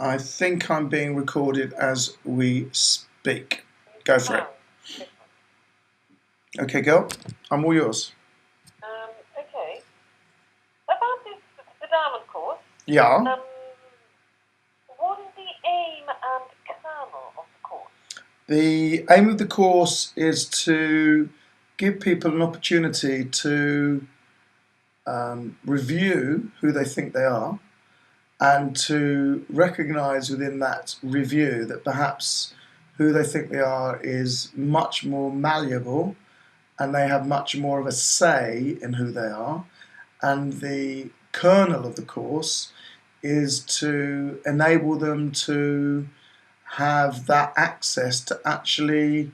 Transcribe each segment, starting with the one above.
I think I'm being recorded as we speak. Go for it. Okay, girl, I'm all yours. Okay. About the diamond course. Yeah. What is the aim and kernel of the course? The aim of the course is to give people an opportunity to review who they think they are, and to recognize within that review that perhaps who they think they are is much more malleable and they have much more of a say in who they are. And the kernel of the course is to enable them to have that access to actually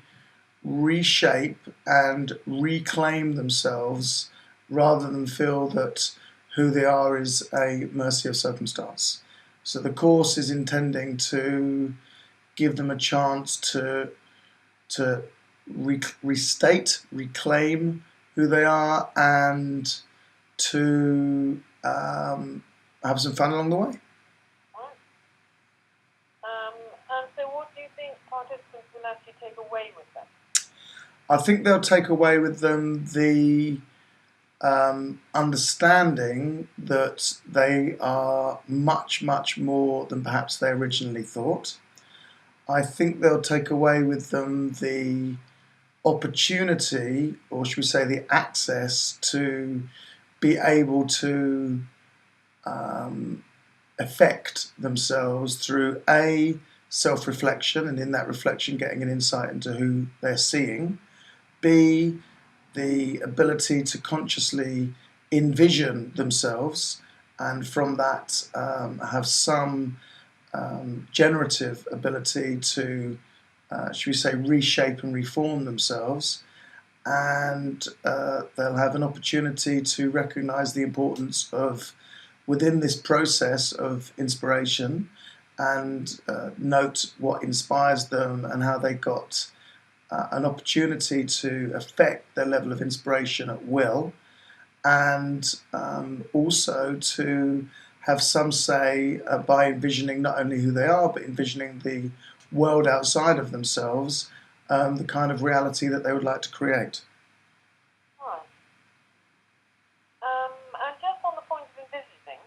reshape and reclaim themselves rather than feel that who they are is a mercy of circumstance. So the course is intending to give them a chance to restate, reclaim who they are, and to have some fun along the way. And so what do you think participants will actually take away with them? I think they'll take away with them the understanding that they are much, much more than perhaps they originally thought. I think they'll take away with them the opportunity, or should we say the access, to be able to affect themselves through self-reflection, and in that reflection getting an insight into who they're seeing, B, the ability to consciously envision themselves, and from that have some generative ability to, should we say, reshape and reform themselves. And they'll have an opportunity to recognize the importance of, within this process of inspiration, and note what inspires them and how they got an opportunity to affect their level of inspiration at will, and also to have some say by envisioning not only who they are, but envisioning the world outside of themselves, the kind of reality that they would like to create. Right. And just on the point of envisioning,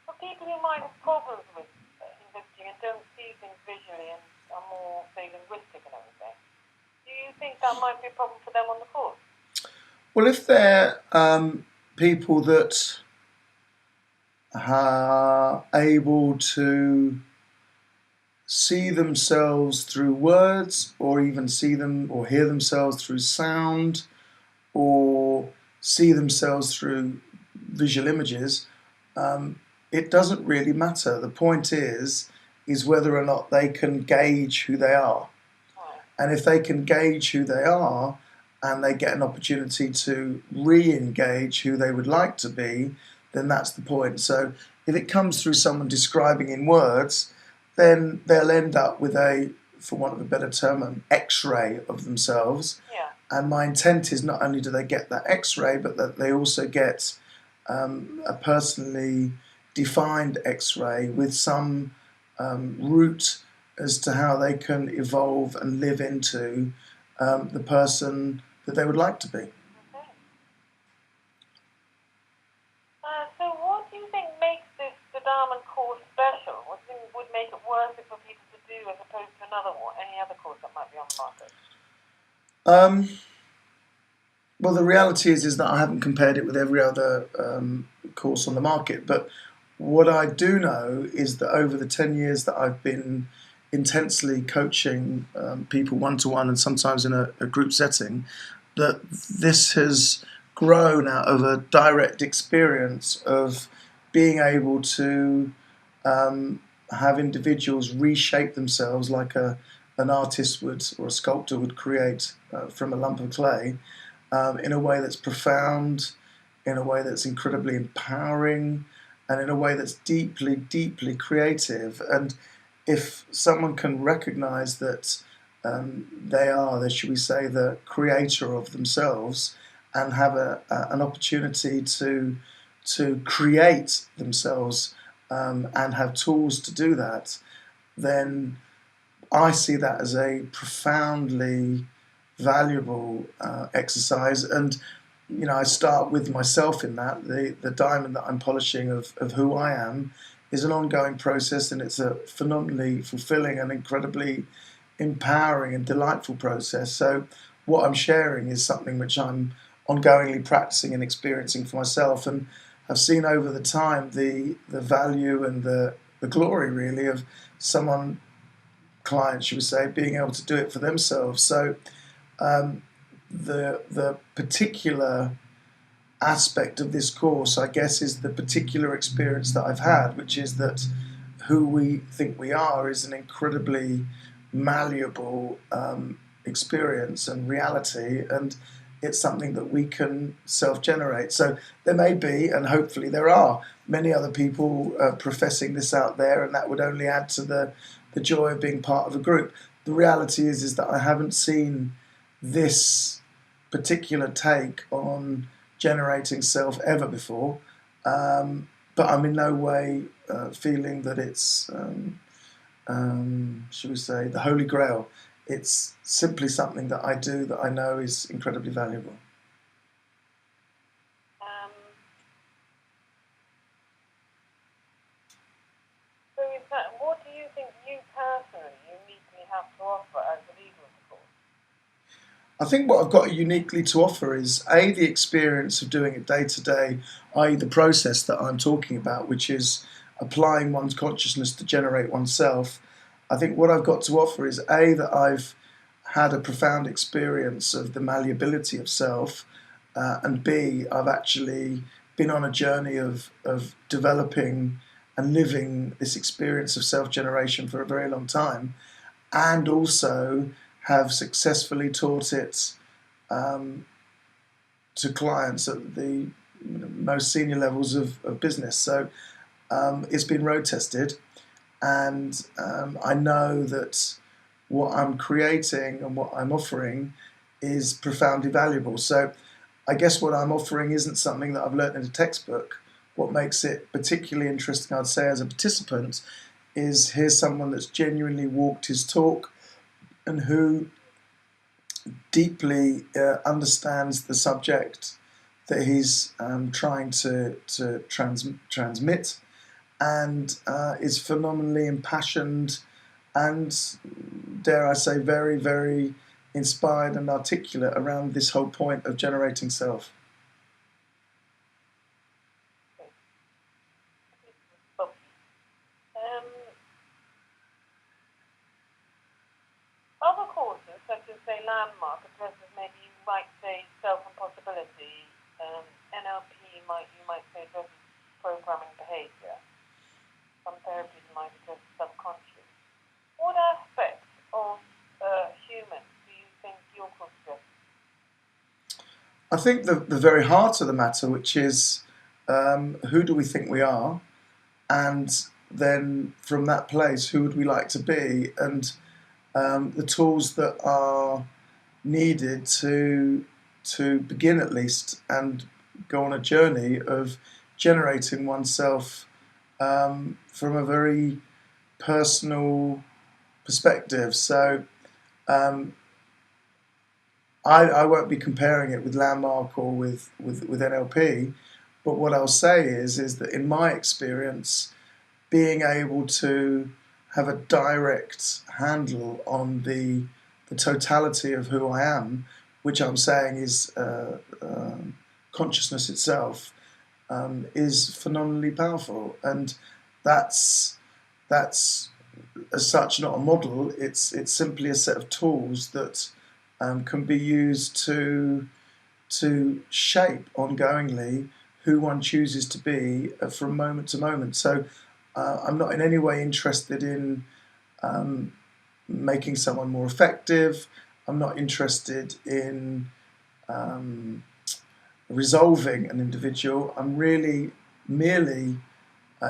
for people who might have problems with envisioning and don't see things visually and are more, say, linguistic and everything, do you think that might be a problem for them on the course? Well, if they're people that are able to see themselves through words, or even see them or hear themselves through sound, or see themselves through visual images, it doesn't really matter. The point is whether or not they can gauge who they are. And if they can gauge who they are, and they get an opportunity to re-engage who they would like to be, then that's the point. So if it comes through someone describing in words, then they'll end up with a, for want of a better term, an X-ray of themselves. Yeah. And my intent is not only do they get that X-ray, but that they also get a personally defined X-ray with some route as to how they can evolve and live into the person that they would like to be. Okay. So what do you think makes the Diamond course special? What do you think would make it worth it for people to do as opposed to any other course that might be on the market? Well, the reality is that I haven't compared it with every other course on the market, but what I do know is that over the 10 years that I've been intensely coaching people one-to-one and sometimes in a group setting, that this has grown out of a direct experience of being able to have individuals reshape themselves like an artist would, or a sculptor would create from a lump of clay, in a way that's profound, in a way that's incredibly empowering, and in a way that's deeply, deeply creative. And if someone can recognize that they are, should we say, the creator of themselves, and have an opportunity to create themselves and have tools to do that, then I see that as a profoundly valuable exercise. And I start with myself in that. The diamond that I'm polishing of who I am is an ongoing process, and it's a phenomenally fulfilling and incredibly empowering and delightful process. So what I'm sharing is something which I'm ongoingly practicing and experiencing for myself, and I've seen over the time the value and the glory really of someone, client should we say, being able to do it for themselves. So the particular aspect of this course, I guess, is the particular experience that I've had, which is that who we think we are is an incredibly malleable experience and reality, and it's something that we can self-generate. So there may be, and hopefully there are, many other people professing this out there, and that would only add to the joy of being part of a group. The reality is that I haven't seen this particular take on generating self ever before, but I'm in no way feeling that it's, should we say, the Holy Grail. It's simply something that I do that I know is incredibly valuable. So what do you think you personally uniquely have to offer as a leader of the course? I think what I've got uniquely to offer is the experience of doing it day to day, i.e. the process that I'm talking about, which is applying one's consciousness to generate oneself. I think what I've got to offer is that I've had a profound experience of the malleability of self, and B, I've actually been on a journey of developing and living this experience of self-generation for a very long time, and also have successfully taught it to clients at the most senior levels of business. So it's been road tested, and I know that what I'm creating and what I'm offering is profoundly valuable. So I guess what I'm offering isn't something that I've learned in a textbook. What makes it particularly interesting, I'd say, as a participant, is here's someone that's genuinely walked his talk and who deeply understands the subject that he's trying to transmit, and is phenomenally impassioned and, dare I say, very, very inspired and articulate around this whole point of generating self. Other courses, such as, say, Landmark, addresses maybe you might say self-impossibility, NLP you might say addresses programming behaviour. Some therapies might address subconscious. What aspects of human do you think your course addresses? I think the very heart of the matter, which is who do we think we are, and then from that place, who would we like to be, and the tools that are needed to begin at least and go on a journey of generating oneself from a very personal perspective. So I won't be comparing it with Landmark or with NLP, but what I'll say is that in my experience, being able to have a direct handle on the totality of who I am, which I'm saying is consciousness itself, is phenomenally powerful, and that's as such not a model. It's simply a set of tools that can be used to shape ongoingly who one chooses to be from moment to moment. So I'm not in any way interested in making someone more effective. I'm not interested in resolving an individual. I'm really merely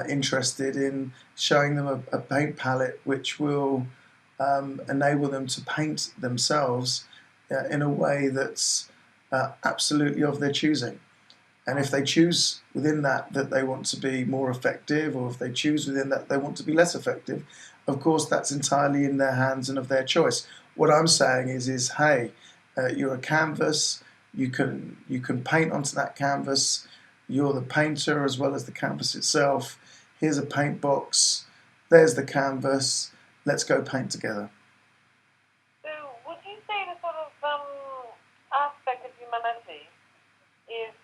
interested in showing them a paint palette which will enable them to paint themselves in a way that's absolutely of their choosing. And if they choose within that they want to be more effective, or if they choose within that they want to be less effective, of course that's entirely in their hands and of their choice. What I'm saying is hey, you're a canvas, you can paint onto that canvas, you're the painter as well as the canvas itself. Here's a paint box, there's the canvas, let's go paint together. So would you say the sort of aspect of humanity is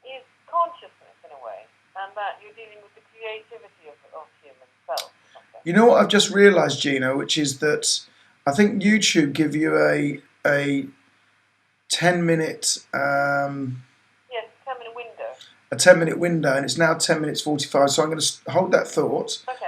is consciousness in a way, and that you're dealing with the creativity of human self? You know what I've just realised, Gina, which is that I think YouTube give you a 10-minute yes, 10-minute window. A 10-minute window, and it's now 10 minutes 45. So I'm going to hold that thought. Okay.